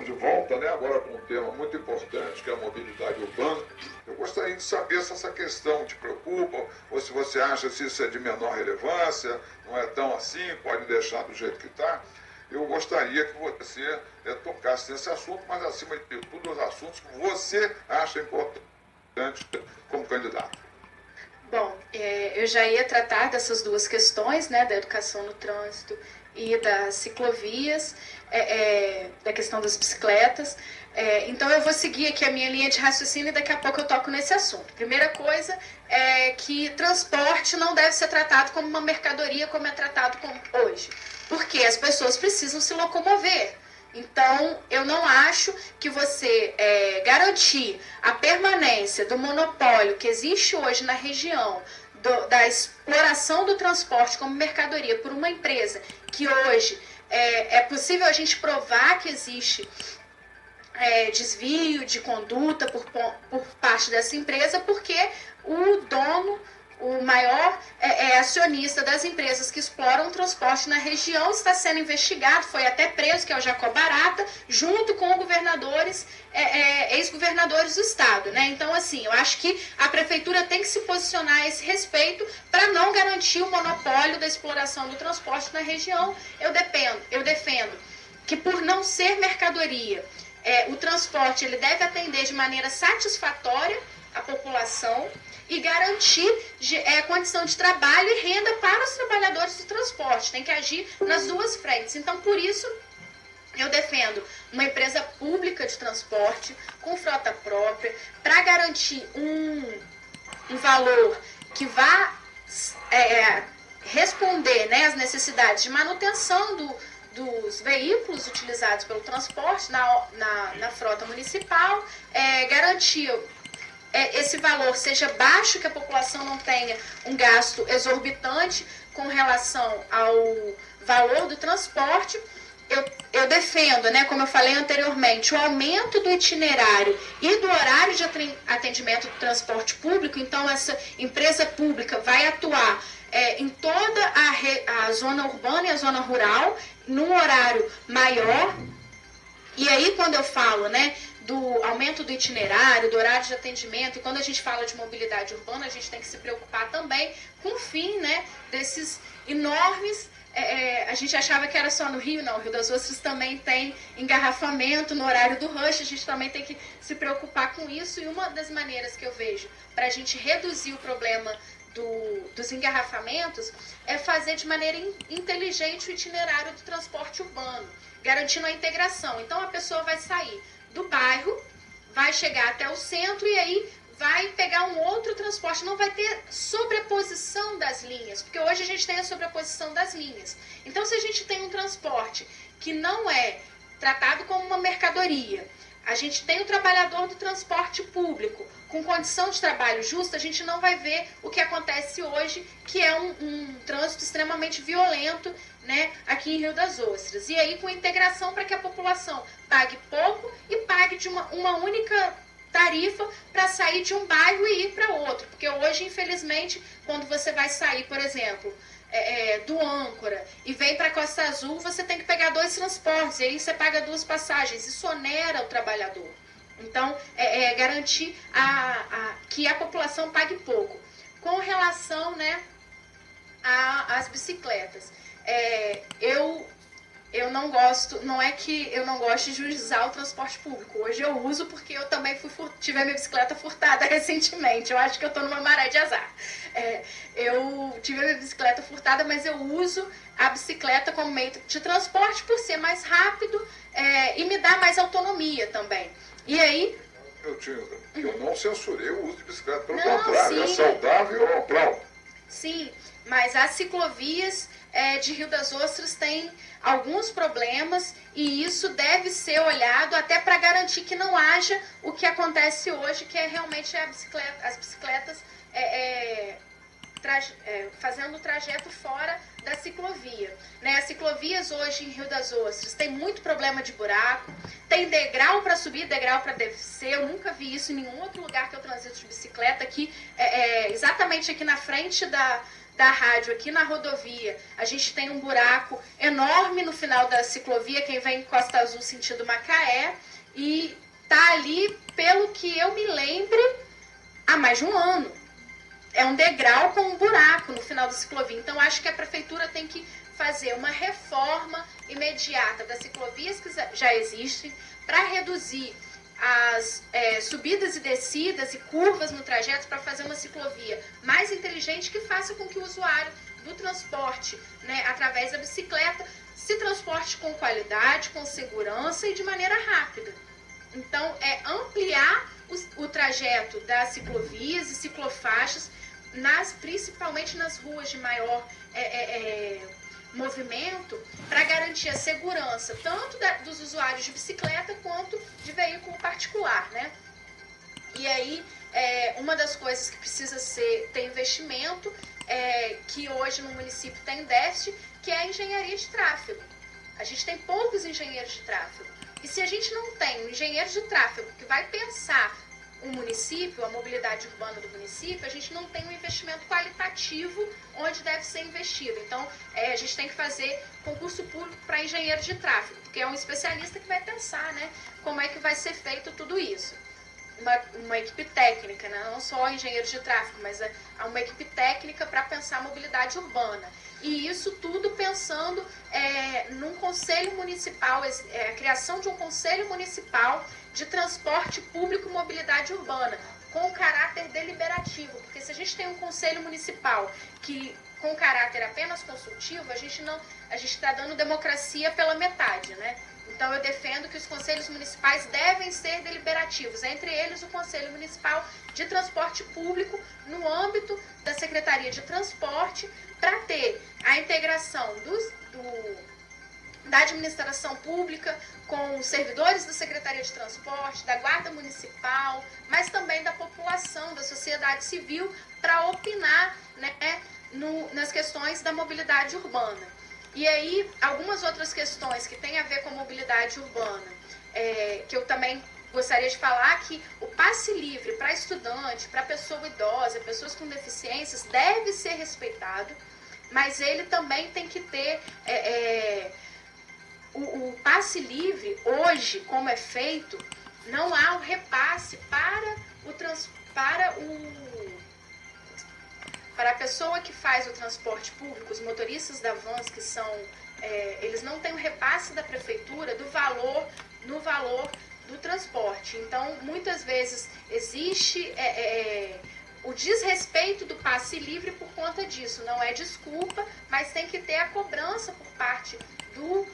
de volta, né, agora com um tema muito importante, que é a mobilidade urbana. Eu gostaria de saber se essa questão te preocupa, ou se você acha que isso é de menor relevância, não é tão assim, pode deixar do jeito que está. Eu gostaria que você tocasse nesse assunto, mas, acima de tudo, os assuntos que você acha importantes como candidato. Bom, eu já ia tratar dessas duas questões, né, da educação no trânsito e das ciclovias, da questão das bicicletas. Então eu vou seguir aqui a minha linha de raciocínio e daqui a pouco eu toco nesse assunto. Primeira coisa é que transporte não deve ser tratado como uma mercadoria como é tratado hoje, porque as pessoas precisam se locomover. Então, eu não acho que você garantir a permanência do monopólio que existe hoje na região da exploração do transporte como mercadoria por uma empresa que hoje é possível a gente provar que existe desvio de conduta por parte dessa empresa, porque o dono, o maior acionista das empresas que exploram o transporte na região está sendo investigado, foi até preso, que é o Jacob Barata, junto com governadores, ex-governadores do estado, né? Então, assim, eu acho que a prefeitura tem que se posicionar a esse respeito para não garantir o monopólio da exploração do transporte na região. Eu defendo que, por não ser mercadoria, o transporte ele deve atender de maneira satisfatória a população e garantir condição de trabalho e renda para os trabalhadores do transporte. Tem que agir nas duas frentes. Então, por isso, eu defendo uma empresa pública de transporte com frota própria para garantir um valor que vá responder, né, às necessidades de manutenção dos veículos utilizados pelo transporte na frota municipal, garantir esse valor seja baixo, que a população não tenha um gasto exorbitante com relação ao valor do transporte. Eu defendo, né, como eu falei anteriormente, o aumento do itinerário e do horário de atendimento do transporte público. Então, essa empresa pública vai atuar em toda a zona urbana e a zona rural, num horário maior. E aí, quando eu falo, né, do aumento do itinerário, do horário de atendimento, e quando a gente fala de mobilidade urbana, a gente tem que se preocupar também com o fim, né, desses enormes... a gente achava que era só no Rio, não, o Rio das Ostras também tem engarrafamento no horário do rush, a gente também tem que se preocupar com isso, e uma das maneiras que eu vejo para a gente reduzir o problema dos engarrafamentos é fazer de maneira inteligente o itinerário do transporte urbano, garantindo a integração. Então a pessoa vai sair do bairro, vai chegar até o centro e aí vai pegar um outro transporte, não vai ter sobreposição das linhas, porque hoje a gente tem a sobreposição das linhas. Então, se a gente tem um transporte que não é tratado como uma mercadoria, a gente tem o trabalhador do transporte público com condição de trabalho justa, a gente não vai ver o que acontece hoje, que é um trânsito extremamente violento, né, aqui em Rio das Ostras. E aí com integração para que a população pague pouco e pague de uma única tarifa para sair de um bairro e ir para outro. Porque hoje, infelizmente, quando você vai sair, por exemplo, do Âncora e vem para Costa Azul, você tem que pegar 2 transportes, e aí você paga 2 passagens. Isso onera o trabalhador. Então, garantir que a população pague pouco. Com relação, né, às bicicletas, eu não gosto, não é que eu não gosto de usar o transporte público. Hoje eu uso porque eu também tive a minha bicicleta furtada recentemente. Eu acho que eu estou numa maré de azar. Eu tive a minha bicicleta furtada, mas eu uso a bicicleta como meio de transporte por ser mais rápido e me dá mais autonomia também. E aí... Eu não censurei o uso de bicicleta, pelo contrário, é saudável ao plano. Sim, mas as ciclovias de Rio das Ostras têm alguns problemas e isso deve ser olhado até para garantir que não haja o que acontece hoje, que é realmente as bicicletas fazendo o trajeto fora da ciclovia. Né? As ciclovias hoje em Rio das Ostras tem muito problema de buraco, tem degrau para subir, degrau para descer. Eu nunca vi isso em nenhum outro lugar que eu transito de bicicleta. Aqui, exatamente aqui na frente da rádio aqui na rodovia, a gente tem um buraco enorme no final da ciclovia, quem vem em Costa Azul sentido Macaé, e tá ali, pelo que eu me lembre, há mais de um ano. É um degrau com um buraco no final da ciclovia. Então, acho que a prefeitura tem que fazer uma reforma imediata das ciclovias que já existem para reduzir as subidas e descidas e curvas no trajeto, para fazer uma ciclovia mais inteligente que faça com que o usuário do transporte, né, através da bicicleta, se transporte com qualidade, com segurança e de maneira rápida. Então, é ampliar o trajeto das ciclovias e ciclofaixas, principalmente nas ruas de maior movimento, para garantir a segurança tanto dos usuários de bicicleta quanto de veículo particular, né? E aí, uma das coisas que precisa ter investimento, que hoje no município tem déficit, que é a engenharia de tráfego. A gente tem poucos engenheiros de tráfego. E se a gente não tem um engenheiro de tráfego que vai pensar o município, a mobilidade urbana do município, a gente não tem um investimento qualitativo onde deve ser investido. Então, a gente tem que fazer concurso público para engenheiro de tráfego, porque é um especialista que vai pensar, né, como é que vai ser feito tudo isso. Uma equipe técnica, né, não só engenheiros de tráfego, mas uma equipe técnica para pensar a mobilidade urbana. E isso tudo pensando num conselho municipal, a criação de um conselho municipal de transporte público e mobilidade urbana, com caráter deliberativo, porque se a gente tem um conselho municipal que com caráter apenas consultivo, a gente está dando democracia pela metade, né? Então eu defendo que os conselhos municipais devem ser deliberativos, entre eles o Conselho Municipal de Transporte Público, no âmbito da Secretaria de Transporte, para ter a integração da administração pública com os servidores da Secretaria de Transporte, da Guarda Municipal, mas também da população, da sociedade civil, para opinar, né, nas questões da mobilidade urbana. E aí, algumas outras questões que têm a ver com a mobilidade urbana, que eu também gostaria de falar, que o passe livre para estudante, para pessoa idosa, pessoas com deficiências, deve ser respeitado, mas ele também tem que ter... O passe livre, hoje, como é feito, não há o repasse para a pessoa que faz o transporte público, os motoristas da Vans, que são... eles não têm o repasse da prefeitura no valor do transporte. Então, muitas vezes, existe o desrespeito do passe livre por conta disso. Não é desculpa, mas tem que ter a cobrança por parte do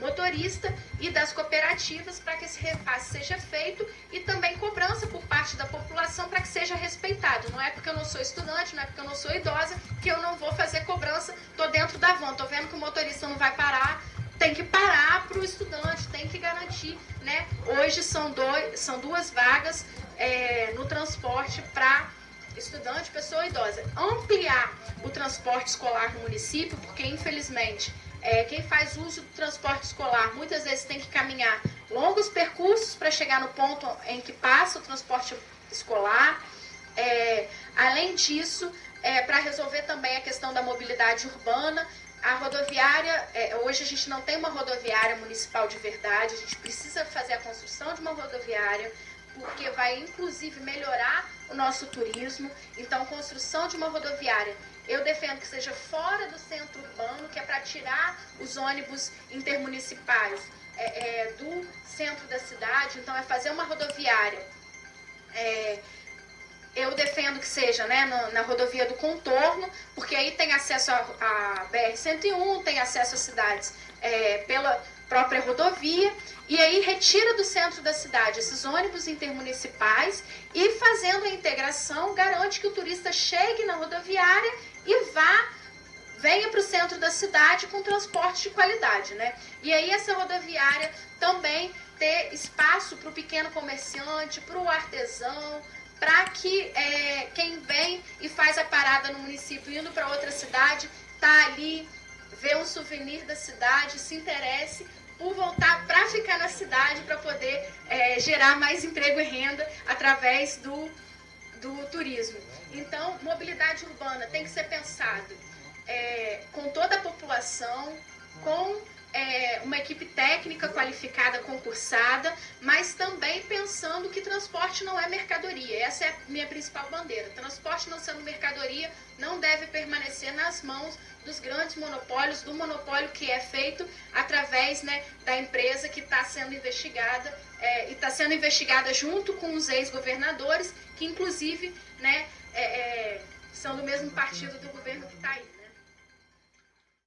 motorista e das cooperativas para que esse repasse seja feito, e também cobrança por parte da população para que seja respeitado. Não é porque eu não sou estudante, não é porque eu não sou idosa que eu não vou fazer cobrança. Estou dentro da van, estou vendo que o motorista não vai parar, tem que parar para o estudante, tem que garantir, né? Hoje são duas vagas no transporte para estudante, pessoa idosa. Ampliar o transporte escolar no município, porque infelizmente quem faz uso do transporte escolar muitas vezes tem que caminhar longos percursos para chegar no ponto em que passa o transporte escolar. Além disso, para resolver também a questão da mobilidade urbana, a rodoviária, hoje a gente não tem uma rodoviária municipal de verdade, a gente precisa fazer a construção de uma rodoviária, porque vai inclusive melhorar o nosso turismo. Então, construção de uma rodoviária, eu defendo que seja fora do centro urbano, que é para tirar os ônibus intermunicipais do centro da cidade. Então, é fazer uma rodoviária. Eu defendo que seja, né, na rodovia do contorno, porque aí tem acesso à BR-101, tem acesso às cidades pela própria rodovia, e aí retira do centro da cidade esses ônibus intermunicipais, e fazendo a integração garante que o turista chegue na rodoviária e venha para o centro da cidade com transporte de qualidade, né? E aí essa rodoviária também ter espaço para o pequeno comerciante, para o artesão, para que quem vem e faz a parada no município indo para outra cidade, tá ali, vê um souvenir da cidade, se interesse por voltar para ficar na cidade, para poder gerar mais emprego e renda através do turismo. Então, mobilidade urbana tem que ser pensado com toda a população, com uma equipe técnica qualificada, concursada, mas também pensando que transporte não é mercadoria. Essa é a minha principal bandeira. Transporte não sendo mercadoria não deve permanecer nas mãos dos grandes monopólios, do monopólio que é feito através, né, da empresa que está sendo investigada, e está sendo investigada junto com os ex-governadores, que inclusive, né, são do mesmo partido do governo que está aí.